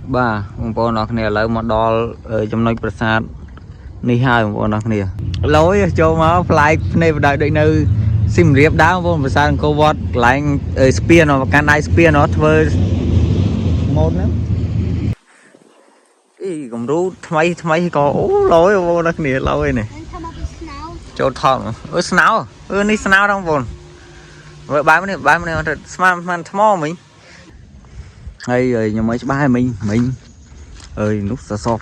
ba ông bố nó này lấy một đo trong nơi prasad ni hai ông bố nó này lối cho mà fly này đại định nơi sim riệp đá ông bố prasad cô vót lại spear nó can ai spear nó thôi một nữa ý cũng rú thay có lối ông bố nó này lối này cho thòng snow ni snow đâu bố vậy ba mươi này smart man small mình hay rồi nhưng mấy ba mình ơi lúc so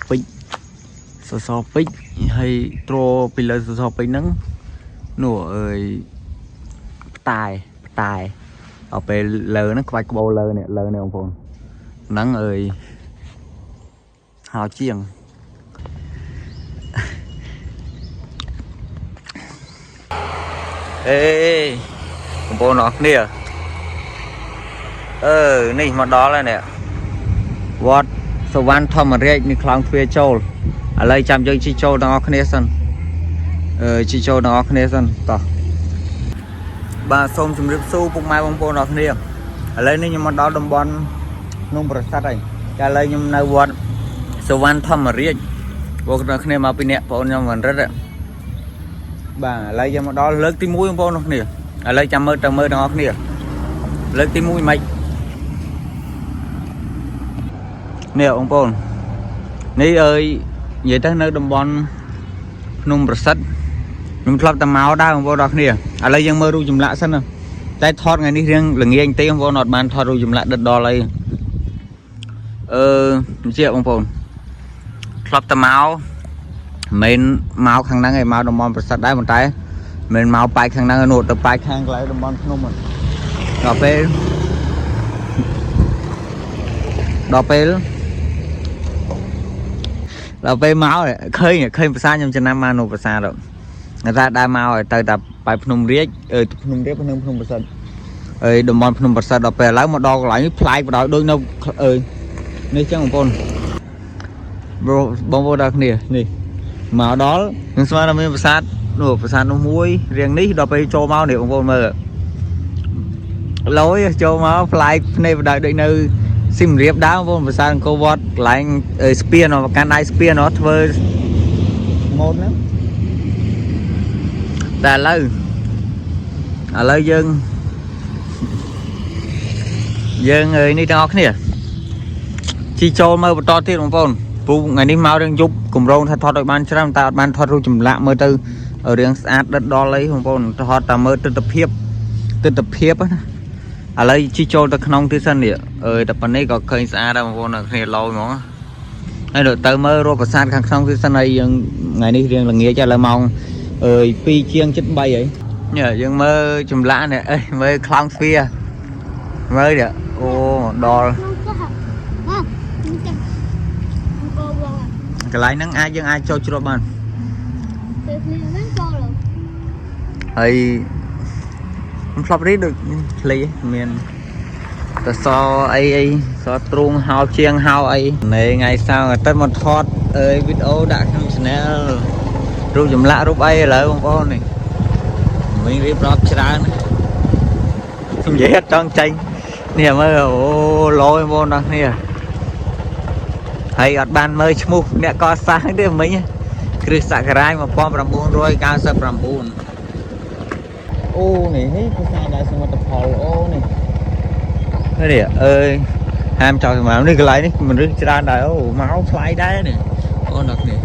pích hay tro pillar so pích nắng nổ ơi tài ở về lờ nó quay bầu lờ này ông phồn nắng ơi hào chiêng ê ông phồn nó nè này mà đó là nè what so one time mà riêng như clown phía châu ở đây chăm chơi chi châu đang ở sân chi châu đang ở sân tỏ bà xong chùm rip su bụng mai bông bông ở kia ở đây nhưng mà đó đồng bọn nông bờ sát này trả lời nhưng nơi what so one time mà riêng vô ở kia mà pin nè bọn nhau mình rất đấy bà ở đây nhưng mà đó lớn tim mũi bông ở kia ở đây chăm mơ đang ở kia lớn tim mũi mày nè ông bồn ní ơi vậy tới nơi đồng bọn nông bờ sắt nhưng club tầm máu đa ông bồn đọc nè ở đây dân mơ ru chùm lạ sân tay thọt ngày đi riêng là nghe anh tê ông bồn nọt bàn thọt ru chùm lạ đợt đo lấy triệu ông bồn club tầm máu mình máu khang năng ngày máu đồng bọn bờ sắt đá một trái mình máu bài khang năng ở nốt tập bài khang lại đồng bọn nông mình đọc là về máu này khơi xa nhưng trên nam manu xa rồi người ta đa máu rồi tới tập bài phun riết phun sân đồng bọn phun sân đọc về lấy một đo lại fly vào đó đôi nâu này chắc một con bông vô đặc nè nè máu đó nhưng sao nó mới sát nó muối riêng ní đọc về cho máu này ông vô mơ lối cho máu fly này vào đợi nơi sim riệp đá vô mà sang cô vót lại spear nó can ai spear nó thôi một nữa ta lấy dân ơi đi trong nè chi cho mơ to tiền ông phone phụ ngày đi máu đang giúp cùng rong thật thoát đội ban trăm ta ban thoát ru chùm lạ mơ tư ở riêng sát đất đo lấy ông phone thoát ta mơ tư tập hiếp á ở đây chi cho ta không thứ sân địa tập bên này có cây xa đâu mà con là này lâu nó hay được tới mơ rồi sát khang không thứ sân này ngày đi riêng là nghĩa cho là mong pi chiêng chất bay ấy nhờ nhưng mơ chùm lã này mơ clown phia mơ được ô đò cái lái nắng ai ai cho chưa bạn flop đi được lấy miền so ai so trung hao chiêng hao ai này ngày sau người ta một thoát video đã không channel rút dùm lạ rút ai lại không có này mình đi blog ra không dễ hết tròn tranh nè mới lôi vô đó nè hay ở ban mới chmuk nè có sáng đấy mấy cứ sạc rai mà pom làm buồn rồi cao sập làm buồn ô này hết cái sao đây xong tập hồi ô này cái này ơi ham cho mà đi cái lại đấy mình đi ra đây ô máu fly đá này con đặc này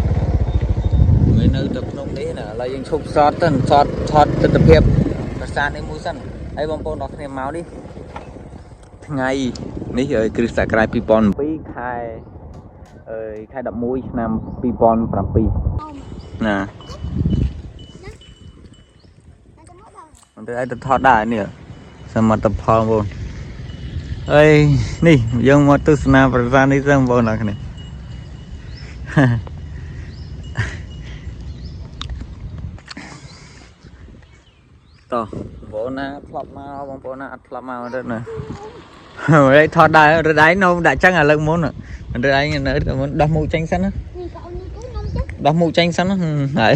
người nơi tập nông đấy là lại những chụp shot tập hiệp và sang đến mũi sân ấy bom con đó cái máu đi ngày ní rồi cứ sạc rai pipon pi khai đập mũi nam pipon làm pi nè đây tập thoát đài nè xem mà tập phò vô ơi nè dân mà tôi snap ra đi xem vô nào này to vô na flop mau bông vô na flop mau đó nè đây thoát đài rồi đấy nó đã chắc là lần muốn rồi rồi đấy nữa muốn đắp mũ tranh sẵn á đắp mũ tranh sẵn á đấy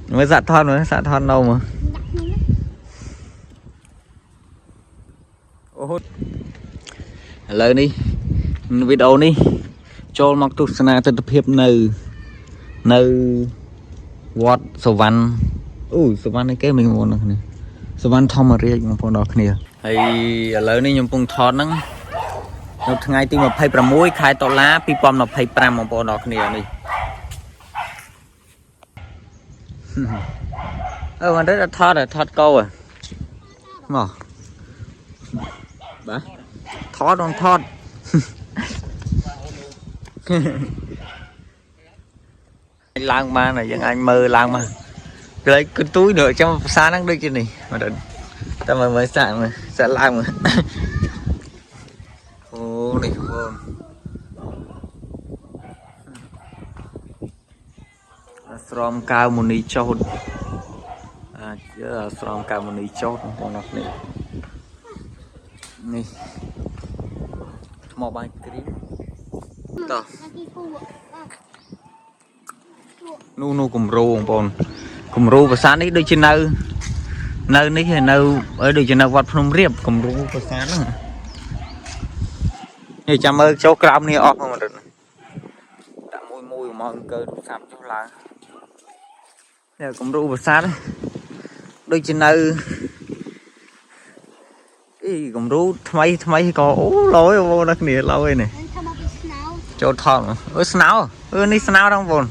mới dạ thoát nữa dạ thoát đâu mà lớn đi video này cho mặc tu sana từ tập hiệpនៅវត្តសវណ្ណសវណ្ណនេះគេmình muốn nàyសវណ្ណធម្មរាជបងប្អូនដល់គ្នាហើយឥឡូវនេះខ្ញុំកំពុងថតហ្នឹងនៅថ្ងៃទី26ខែតុលា2025បងប្អូនដល់គ្នានេះមិនទេថតកោមកបាទថតដល់ថតឡើងបានហើយយើងអាចមើលឡើងមកព្រៃគទួយnữa trongផ្សារហ្នឹងដូចជានេះមកដល់តែមើលសាក់ឡើងមកអូនេះបងស្រោមកៅមុនីចោតស្រោមកៅមុនីចោតបងប្អូននេះថ្មបាយគ្រីមតោះនោះគំរូបងប្អូនគំរូប្រាសាទនេះដូចជានៅនេះហើយនៅដូចជានៅវត្តភ្នំរៀបគំរូប្រាសាទហ្នឹងនេះចាំមើលចូលក្រោមនេះអស់មកដល់ដាក់មួយមកអង្គើទូរស័ព្ទចុះឡើងនេះគំរូប្រាសាទដូចជានៅគំរូថ្មីក៏អូឡយបងប្អូនគ្នាឡយនេះចូលថតស្នោនេះស្នោដល់បងប្អូន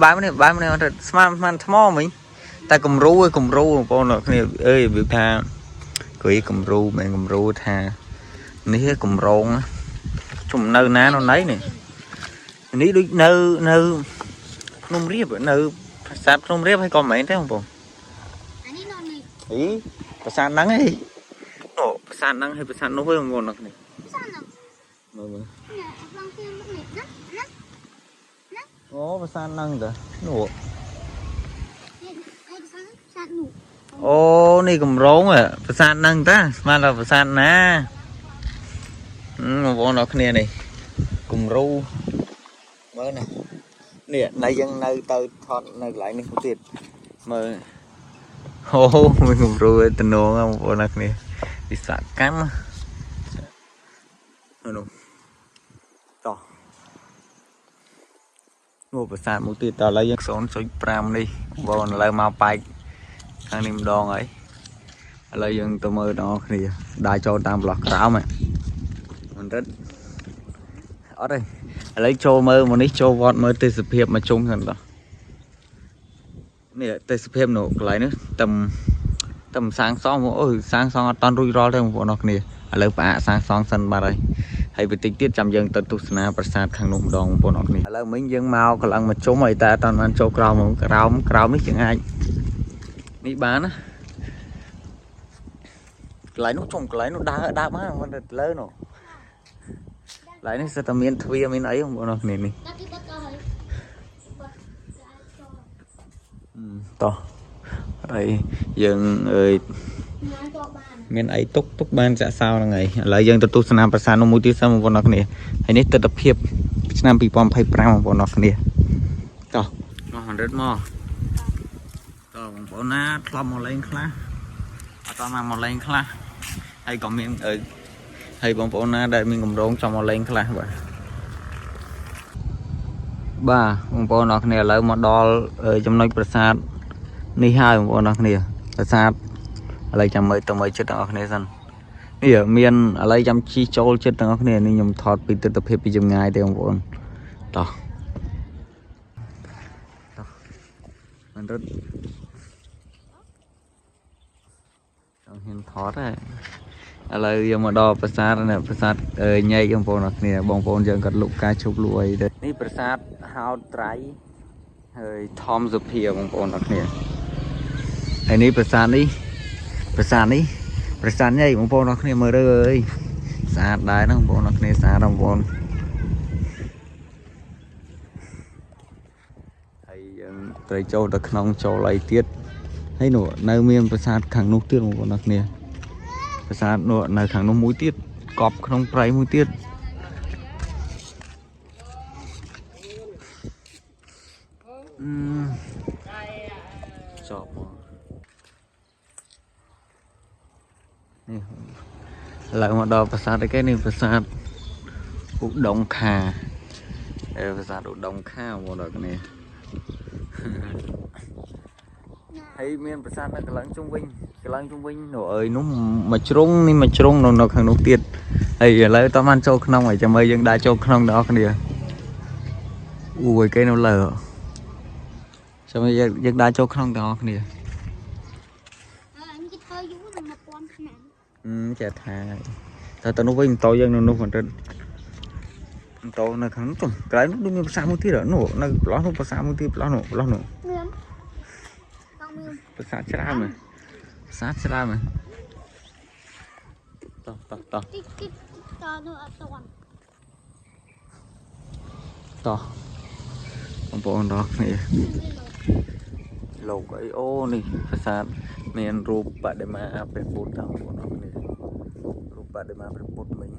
បែបនេះស្មានថ្មមិញតែគំរូបងប្អូនគ្នាវាថាគួយគំរូមិនគំរូថានេះគម្រោងជុំនៅណានោះណៃនេះដូចនៅភ្នំរៀបនៅប្រាសាទភ្នំរៀបហើយក៏មិនមែនទេបងប្អូនប្រាសាទហ្នឹងឯងប្រាសាទហ្នឹងហើយប្រាសាទនោះហ្នឹងបងប្អូនគ្នាមើលប្រាសាទហ្នឹងតើនោះនេះគម្រោងប្រាសាទហ្នឹងតាស្មានថាប្រាសាទណាបងប្អូនអរគ្នានេះគំរូមើលណានេះណៃយើងនៅទៅថតនៅកន្លែងនេះទៀតមើលមានគំរូតំណងបងប្អូនអរគ្នាវិស្វកម្មនោះតោះមកប្រាសាទមួយទៀតតឥឡូវយើង 0.5 នេះបងឥឡូវមកបែកខាងនេះម្ដងហើយឥឡូវយើងទៅមើលដល់គ្នាដើរចូលតាមប្លោះក្រោមមិនរត់អត់ទេឥឡូវចូលមើលមកនេះចូលវត្តមើលទេសភាពមកជុំហ្នឹងតោះនេះទេសភាពនោះកន្លែងនេះតែសាងសង់សាងសង់អត់តាន់រួចរាល់ទេបងប្អូនអរគ្នាឥឡូវផ្អាកសាងសង់សិនបាត់ហើយបន្តិចទៀតចាំយើងទៅទស្សនាប្រាសាទខាងនោះម្ដងបងប្អូនអរគ្នាឥឡូវមិញយើងមកកន្លងមកជុំហើយតែអត់បានចូលក្រោមនេះជាងអាចនេះបានណាកន្លែងនោះកន្លែងនោះដើរបានមិនទៅលើនោះកន្លែងនេះសិតតែមានទ្វារមានអីបងប្អូនគ្នានេះតោះហើយយើងមានអីទុកបានចាក់សោហ្នឹងហើយឥឡូវយើងទៅទស្សនាប្រាសាទនោះមួយទៀតសិនបងប្អូនគ្នាហើយនេះទិដ្ឋភាពឆ្នាំ2025បងប្អូនគ្នាតោះមក100មកតោះបងប្អូនណាធ្លាប់មកលេងខ្លះអត់តមកលេងខ្លះហើយក៏មានហើយបងប្អូនណាដែលមានកម្រងចង់មកលេងខ្លះបាទបងប្អូនអរគ្នាឥឡូវមកដល់ចំណុចប្រាសាទនេះហើយបងប្អូនអរគ្នាប្រាសាទឥឡូវចាំមើលទៅមើលចិត្តទាំងអស់គ្នាសិននេះមានឥឡូវចាំជិះចូលចិត្តទាំងអស់គ្នានេះខ្ញុំថតពីទិដ្ឋភាពពីចម្ងាយទេបងប្អូនតោះមិនរត់ចង់ហ៊ានថតហើយឥឡូវយើងមកដល់ប្រាសាទនេះប្រាសាទញែកបងប្អូនអរគ្នាបងប្អូនយើងក៏លុបការជប់លួយដែរនេះប្រាសាទហោត្រៃហើយធម្មសុភាបងប្អូនអរគ្នាហើយនេះប្រាសាទនេះញែកបងប្អូនអរគ្នាមើលអើយស្អាតដែរណាបងប្អូនអរគ្នាស្អាតបងប្អូនហើយយើងត្រូវចូលទៅក្នុងចូលអីទៀតហើយនោះនៅមានប្រាសាទខាងនោះទៀតបងប្អូនអរគ្នាប្រាសាទនោះនៅខាងនោះមួយទៀតកប់ក្នុងព្រៃមួយទៀតចប់មកនេះឥឡូវមកដល់ប្រាសាទអីគេនេះប្រាសាទ ឧដុង្គខាភាសាឧដុង្គខាបងដល់គ្នាហើយមានប្រាសាទនៅកន្លងជុំវិញនោះអើយនោះមួយជ្រុងនេះមួយជ្រុងនៅខាងនោះទៀតហើយឥឡូវតោះបានចូលក្នុងហើយចាំមើលយើងដើរចូលក្នុងដល់គ្នាអូយគេនៅលើចាំមើលយើងដើរចូលក្នុងដល់គ្នាចេះថាតែនោះវិញតោយើងនៅនោះបន្តិចតោនៅខាងនោះក្រៅនោះដូចមានភាសាមួយទៀតនោះនៅប្លោះនោះភាសាមួយទៀតប្លោះនោះភាសាច្រើនមែនភាសាច្រើនមែនតោះតនោះអត់តន់តោះបងប្អូនដល់គ្នាលោកអីអូនេះភាសាមានរូបបដិមាព្រះពុទ្ធបងប្អូនដល់គ្នារូបបដិមាព្រះពុទ្ធមិញ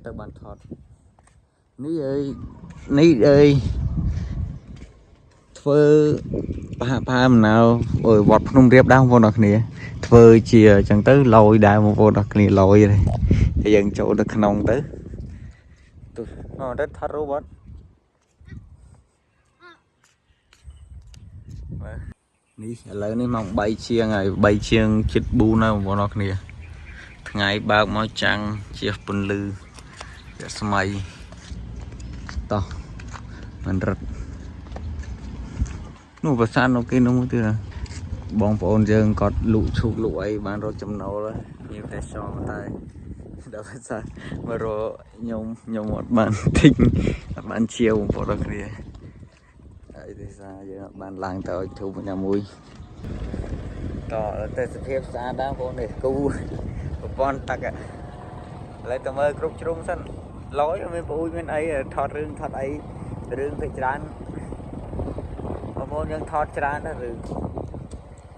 ទៅបានថតនេះអើយធ្វើផាមណៅអើយវត្តភ្នំរៀបដែរបងប្អូនដល់គ្នាធ្វើជាអញ្ចឹងទៅលយដែរបងប្អូនដល់គ្នាលយទេហើយយើងចូលទៅក្នុងទៅទៅថតរូបអត់នេះឥឡូវនេះម៉ោង3ជាងហើយ3ជាង7:04ហើយបងប្អូនដល់គ្នាថ្ងៃបើកមកចាំងជាពន្លឺស្មៃតោះមិនរត់នោះភាសានោះគេនោះទៀតបងប្អូនយើងគាត់លក់ឈូកលក់អីបានរកចំណូលមានតែសងតែដល់ភាសាមករកខ្ញុំអត់បានទិញអត់បានជាវបងប្អូនដល់គ្នាហើយភាសាយើងអត់បានឡើងទៅឲ្យធូបណាមួយតតែសភាពស្អាតដែរបងប្អូននេះគូប្រព័ន្ធទឹកឥឡូវទៅមើលគ្រប់ជ្រុងសិនឡយមានប្អូនមានអីថតរឿងថតអីរឿងទៅច្រើនបងប្អូនយើងថតច្រើនណាស់រឿង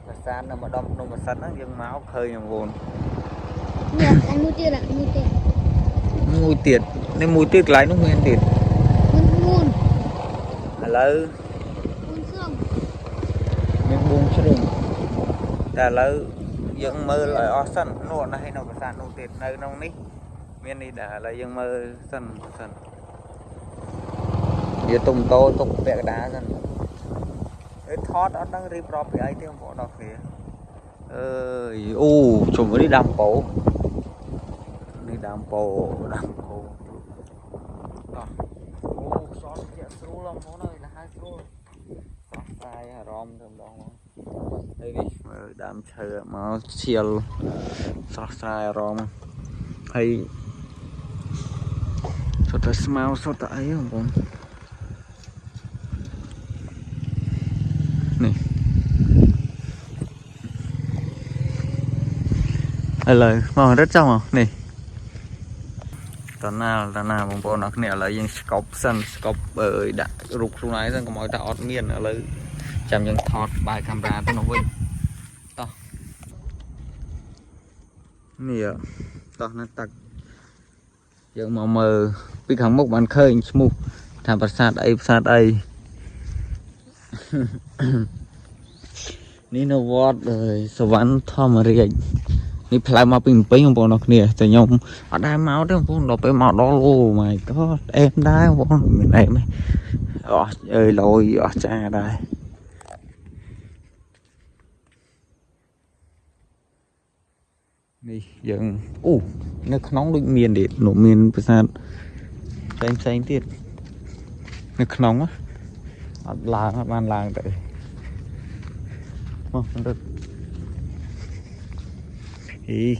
ភាសានៅម្ដុំភ្នំម៉ាសិនហ្នឹងយើងមកឃើញបងប្អូននេះអាមួយទៀតនេះមួយទៀតកន្លែងនោះមានទៀតមុនឥឡូវមាន4ជ្រុងតែឥឡូវយើងមើលឲ្យអស់សិននោះនៅហើយនៅប្រាសាទនោះទៀតនៅក្នុងនេះមាននេះដែរឥឡូវយើងមើលសិនវាទុំតោទុកពាក់កណ្ដាលសិនថតអត់ដឹងរៀបរាប់ពីអីទេបងប្អូនដល់គ្នាអើយអូជុំនេះដាំពោតោះអូខ្សត់ជាស្រួលបងប្អូនអើយណាស់ហើយស្រួលតោះតែអារម្មណ៍ទៅម្ដងមកហើយនេះមើលដើមឈើមកឈៀលស្រស់ស្រាយអារម្មណ៍ហើយសុទ្ធតែស្មៅសុទ្ធតែអីបងប្អូននេះឥឡូវមករត់ចង់នេះតណាបងប្អូនអរគ្នាឥឡូវយើងស្កប់សិនស្កប់ដាក់រូបខ្លួនឯងសិនកុំឲ្យតែអត់មានឥឡូវចាំយើងថតបាយកាមេរ៉ាទៅនោះវិញតោះនេះតោះនៅទឹកយើងមកមើលពីខាងមុខបានឃើញឈ្មោះថាប្រាសាទអីនេះនៅវត្តសវណ្ណធម្មរាជនេះផ្លូវមកពីម្ពិញបងប្អូនអរគ្នាតែខ្ញុំអត់ដែរមកទេបងប្អូនដល់ពេលមកដល់អូ my god អេមដែរបងប្អូនមានអេមទេអស់អើយលយអស់ចាដែរនេះយើងអូនៅក្នុងដូចមានទៀតនោះមានប្រាសាទផ្សេងទៀតនៅក្នុងអត់បានឡើងទៅមកទៅ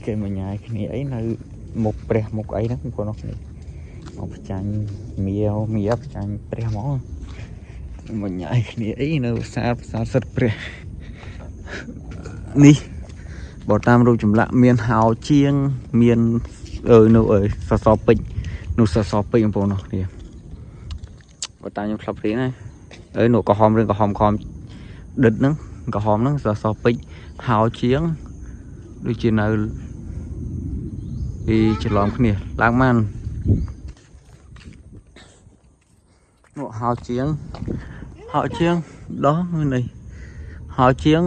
គេមកញ៉ាយគ្នាអីនៅមុខព្រះមុខអីហ្នឹងបងប្អូនគ្នាមកផ្ចាញ់មៀផ្ចាញ់ព្រះហ្មងមកញ៉ាយគ្នាអីនៅផ្សារសិទ្ធព្រះនេះបើតាមរូបចម្លាក់មានហោជាងមាននៅសសរពេជ្រនោះសសរពេជ្របងប្អូនគ្នាបើតាមខ្ញុំធ្លាប់រៀនហើយនោះក្រហមរឿងក្រហមដិតហ្នឹងក្រហមហ្នឹងសសរពេជ្រហោជាងដូចជានៅពីច្រឡំគ្នាឡើងបាននោះហោជាងដោះនេះហោជាង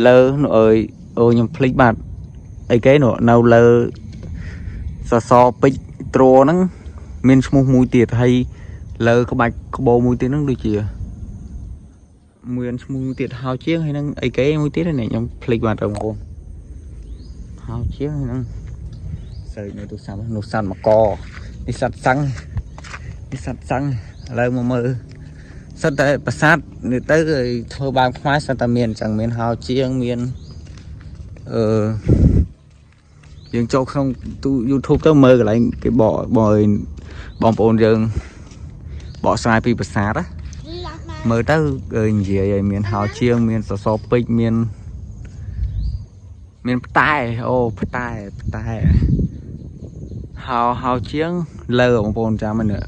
លើនោះអើយខ្ញុំភ្លេចបាត់អីគេនោះនៅលើ so pích trô nắng miền smu mùi tiệt hay lơ có bạch có bồ mùi tiệt nắng đôi chìa miền smu tiệt hao chiếc hay nắng ấy cái mùi tiệt này trong plei bàn trồng cô hao chiếc hay nắng sợi này tôi xăm nó xăm mà co đi sạch xăng lơ mà mơ sắt tại bát sát người tới rồi thôi ban khoái sắt ta miền chẳng miền hao chiếc miền dương cho không tu YouTube tới mơ lại cái bỏ bom ôn dương bỏ sai pi bát sát á mơ tới gì vậy miền hào chiêng miền so pích miền tai tai hào chiêng lơ bom ôn cha mình nữa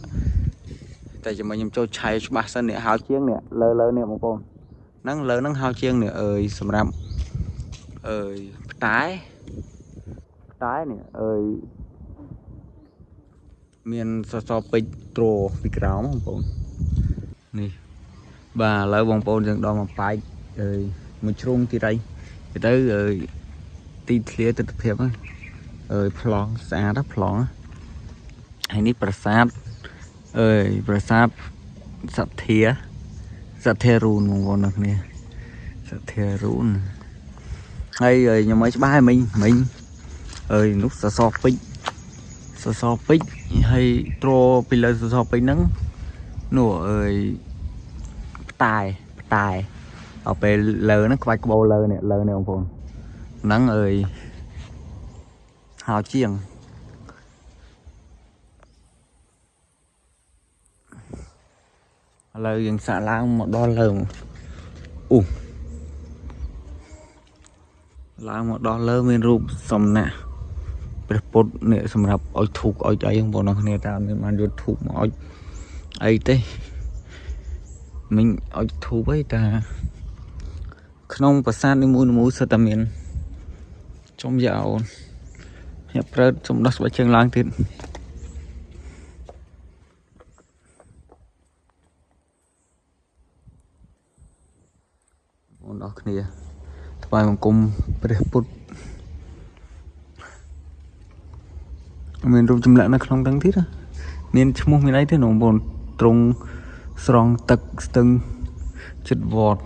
tại vì mình cho chạy ba sân này hào chiêng nè lơ nè bom ôn nắng lơ nắng hào chiêng nè sầm rậm tái nè miền so pích trô bị cáo bom ôn nè bà lỡ bông bồn dần đo mà phải một chung thì đây thì tới ti clear từ phim á plong xa đó plong hay ní prasad prasad sát thia run một con được nè sát thia run hay rồi nhà mấy ba mình lúc so pích hay tro pillar so pích nắng nổ tài ở về lờ nó quay cái bầu lờ này ông phồn nắng hào chiêng lờ dừng xả lang một đo lờ lang một đo lờ miền rụp sầm nè bật bột nè sầm rập oi thục oi cháy ông phồn nó nè ta miền man vô thục mà oi ấy thế mình ở thu với ta không có san đi mua sơ tầm miền trong dạo nhập rớt trong đất với chân lang tiền món đó kia vài một cùng bật bút miền trung chim lợn nó không đáng thiết á miền chung miền ấy thế nó buồn trung strong tật từng chật vọt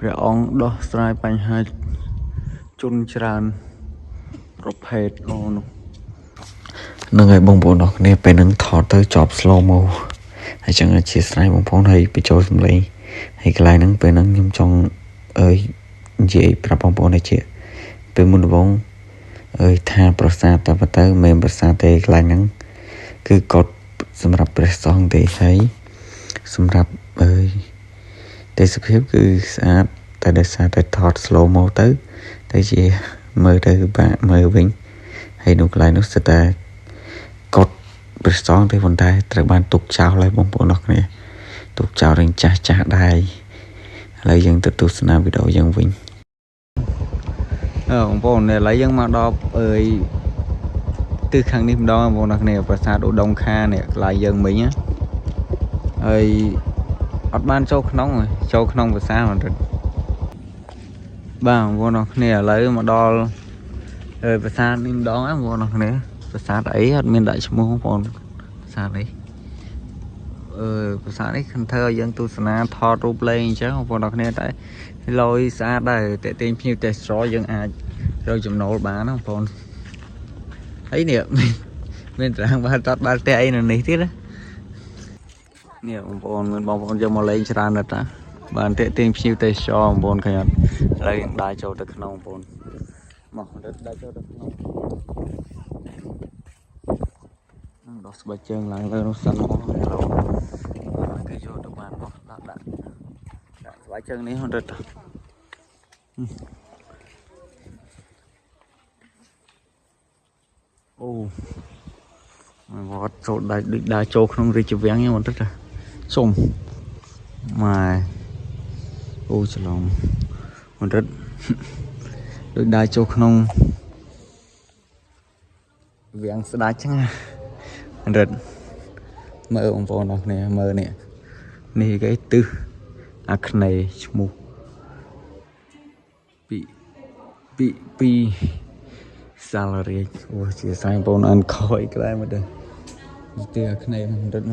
rồi ông đó sai bánh hai chun tràn rộp hết con nâng ngày bông bồn đó nè phải nâng thọ tới chọp slow mo hay chẳng là chia sẻ bông bồn hay bị trôi xuống lấy hay cái lại nâng phải nâng nhung trong dễ pra bông bồn này chị phải muốn bông tha prasa ta bắt tới mềm prasa tê cái lại nâng cứ cột xâm nhập prasa để thấy xâm nhập để sắp xếp cứ sát tại để xa tại thọt slow mo tới tới chị mơ tới bạn mơ vinh hay nụ lại nó sẽ ta cột bật sóng tới phần tay tại bạn tục chào lại bông bộ nọc này tục chào đến cha đài lấy dân từ tu sna video dân vinh bông bộ này lấy dân mà đo từ kháng niệm đó bộ nọc này và xa độ đông kha này lại dân mình á ở ban châu nông và xa mà được bao vô nó nè lấy mà đo và xa niệm đó vô nó nè và xa đấy ở miền đại chúng không còn xa đấy và xa đấy khăn thơ dân tu sna thọ rụp lên chứ không vô nó nè tại lôi xa đây để tìm nhiều test số dân rồi chùm nổ bán nó còn ấy nè mình rằng ba tê này này thế đó nè bọn dân mà lấy ra nữa ta bạn tệ tìm siêu tệ cho bọn cái lấy đại châu được nông bọn mà đất đại châu được nông đó sẽ chân lại lên nó xanh cái vô được bạn đó đã vài chân này hơn đất vót chỗ đại châu không đi chụp vén nha bọn đất xung mà chờ lòng còn rất được đại châu không viếng sẽ đá chăng rất mơ ông vô nó nè mơ nè nè cái tư ác này mù bị salary អូជាសាយបងអានខ້ອຍក្លែមកដែរទីអាគ្នាមិនដឹង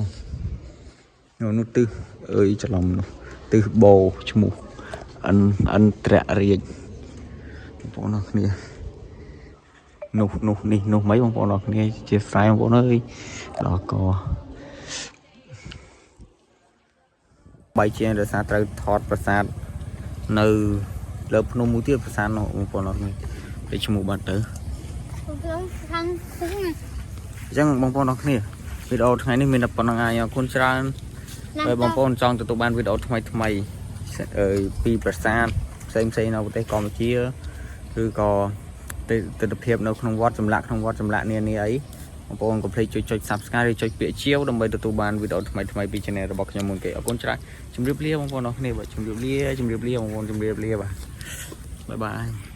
នោះទិសអើយច្រឡំនោះទិសបោឈ្មោះអន្តររាជបងប្អូនអរគ្នានោះនេះនោះមិនបងប្អូនអរគ្នាជាសាយបងប្អូនអើយដល់កបាយជាងដោយសារត្រូវថតប្រាសាទនៅលើភ្នំមួយទៀតប្រាសាទនោះបងប្អូនអរគ្នាតែឈ្មោះបាត់ទៅអញ្ចឹងបងប្អូនអរគ្នាវីដេអូថ្ងៃនេះមានតែប៉ុណ្្នឹងហើយអរគុណច្រើនហើយបងប្អូនចង់ទទួលបានវីដេអូថ្មីពីប្រាសាទផ្សេងនៅប្រទេសកម្ពុជាឬក៏ទស្សនភាពនៅក្នុងវត្តចម្លាក់នានាអីបងប្អូនកុំភ្លេចចុច Subscribe ឬចុចពាក្យជាវដើម្បីទទួលបានវីដេអូថ្មីពី Channel របស់ខ្ញុំមុនគេអរគុណច្រើនជម្រាបលាបងប្អូនអរគ្នាបាទជម្រាបលាបងប្អូនជម្រាបលាបាទបាយបាយ